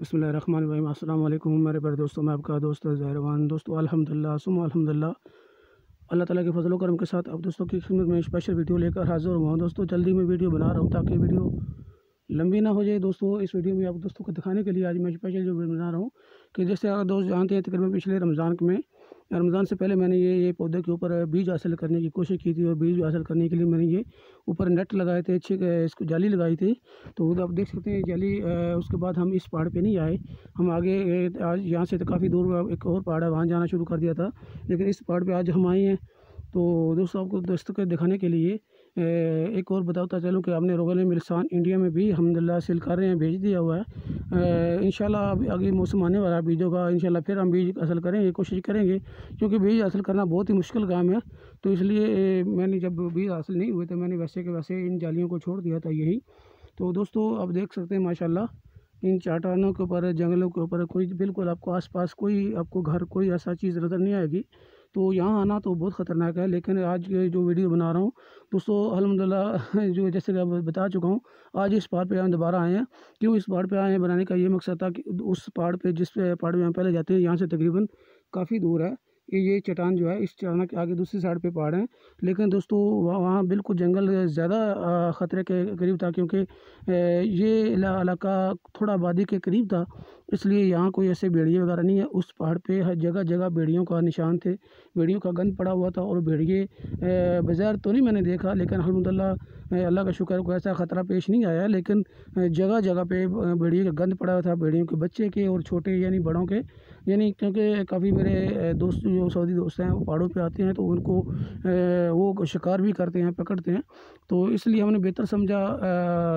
बिस्मिल्लाहिर्रहमानिर्रहीम। अस्सलाम वालेकुम मेरे प्यारे दोस्तों, मैं आपका दोस्त ज़हरवान। दोस्तों अल्हम्दुलिल्लाह सुम्मा अल्हम्दुलिल्लाह, अल्लाह ताला के फजल करम के साथ अब दोस्तों की खिदमत में स्पेशल वीडियो लेकर हाज़िर हुआ हूँ। दोस्तों जल्दी में वीडियो बना रहा हूँ ताकि वीडियो लंबी ना हो जाए। दोस्तों इस वीडियो में आप दोस्तों को दिखाने के लिए आज मैं स्पेशल जो वीडियो बना रहा हूँ कि जैसे अगर दोस्त जानते हैं तकरीबन पिछले रमज़ान से पहले मैंने ये पौधे के ऊपर बीज हासिल करने की कोशिश की थी और बीज हासिल करने के लिए मैंने ये ऊपर नेट लगाए थे, अच्छी इसको जाली लगाई थी। तो आप देख सकते हैं जाली। उसके बाद हम इस पहाड़ पे नहीं आए, हम आगे आज यहाँ से तो काफ़ी दूर एक और पहाड़ है, वहाँ जाना शुरू कर दिया था, लेकिन इस पहाड़ पे आज हम आए हैं। तो दोस्तों आपको दोस्तों को दिखाने के लिए एक और बताता चलूँ कि हमने रोगन मिल्सान इंडिया में भी अल्हम्दुलिल्लाह सेल कर रहे हैं, भेज दिया हुआ है। इंशाल्लाह अभी आगे मौसम आने वाला है बीजों का, इंशाल्लाह फिर हम बीज हासिल करेंगे, कोशिश करेंगे, क्योंकि बीज हासिल करना बहुत ही मुश्किल काम है। तो इसलिए मैंने जब बीज हासिल नहीं हुए तो मैंने वैसे के वैसे इन जालियों को छोड़ दिया था यही। तो दोस्तों आप देख सकते हैं माशाल्लाह इन चट्टानों के ऊपर, जंगलों के ऊपर कोई बिल्कुल आपको आसपास कोई आपको घर कोई ऐसा चीज़ नज़र नहीं आएगी। तो यहाँ आना तो बहुत ख़तरनाक है, लेकिन आज ये जो वीडियो बना रहा हूँ दोस्तों अल्हम्दुलिल्लाह जो जैसे कि अब बता चुका हूँ, आज इस पहाड़ पे हम दोबारा आए हैं। क्यों इस पहाड़ पे आए हैं, बनाने का ये मकसद था कि उस पहाड़ पे जिस पहाड़ पे हम पहले जाते हैं यहाँ से तकरीबन काफ़ी दूर है। ये चट्टान जो है, इस चट्टान के आगे दूसरी साइड पे पहाड़ है, लेकिन दोस्तों वहाँ बिल्कुल जंगल ज़्यादा ख़तरे के करीब था, क्योंकि ये इलाका थोड़ा आबादी के करीब था, इसलिए यहाँ कोई ऐसे भेड़िए वगैरह नहीं है। उस पहाड़ पे हर जगह जगह भेड़ियों का निशान थे, भेड़ियों का गंद पड़ा हुआ था। और भेड़िए बाज़ार तो नहीं मैंने देखा, लेकिन अल्हम्दुलिल्लाह अल्लाह का शुक्र कोई ऐसा ख़तरा पेश नहीं आया, लेकिन जगह जगह पे भेड़िए का गंद पड़ा हुआ था, भेड़ियों के बच्चे के और छोटे यानी बड़ों के, यानी क्योंकि काफ़ी मेरे दोस्त जो सऊदी दोस्त हैं वो पहाड़ों पे आते हैं तो उनको वो शिकार भी करते हैं, पकड़ते हैं। तो इसलिए हमने बेहतर समझा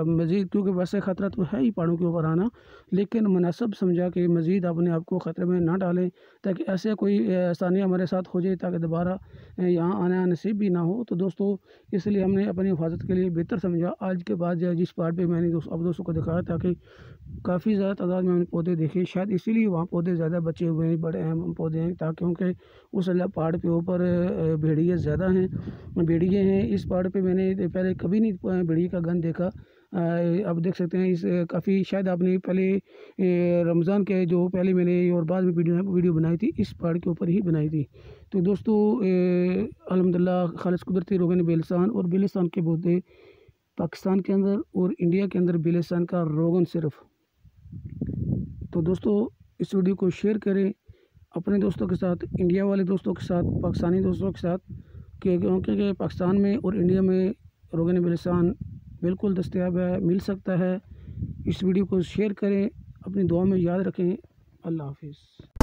मज़ीद, क्योंकि वैसे ख़तरा तो है ही पहाड़ों के ऊपर आना, लेकिन मुनासिब समझा कि मज़ीद अपने आप को ख़तरे में ना डालें, ताकि ऐसे कोई आसानी हमारे साथ हो जाए ताकि दोबारा यहाँ आना नसीब भी ना हो। तो दोस्तों इसलिए हमने अपनी हिफाजत के लिए बेहतर समझा आज के बाद जिस पहाड़ पर मैंने अब दोस्तों को दिखाया, ताकि काफ़ी ज़्यादा तादाद में हमने पौधे देखे, शायद इसीलिए वहाँ पौधे ज़्यादा बचे हुए हैं, बड़े अहम पौधे हैं, ताकि क्योंकि उस पहाड़ के ऊपर भेड़िए ज़्यादा हैं, भेड़िए हैं। इस पहाड़ पे मैंने पहले कभी नहीं भेड़िए का गंध देखा। अब देख सकते हैं इस काफ़ी, शायद आपने पहले रमज़ान के जो पहले मैंने और बाद में वीडियो बनाई थी इस पहाड़ के ऊपर ही बनाई थी। तो दोस्तों अल्हम्दुलिल्लाह खालिस कुदरती रोगन बेलसान और बेलसान के पौधे पाकिस्तान के अंदर और इंडिया के अंदर बेलसान का रोगन सिर्फ। तो दोस्तों इस वीडियो को शेयर करें अपने दोस्तों के साथ, इंडिया वाले दोस्तों के साथ, पाकिस्तानी दोस्तों के साथ, क्योंकि पाकिस्तान में और इंडिया में रोगन बेलसान बिल्कुल दस्तयाब है, मिल सकता है। इस वीडियो को शेयर करें, अपनी दुआ में याद रखें। अल्लाह हाफिज़।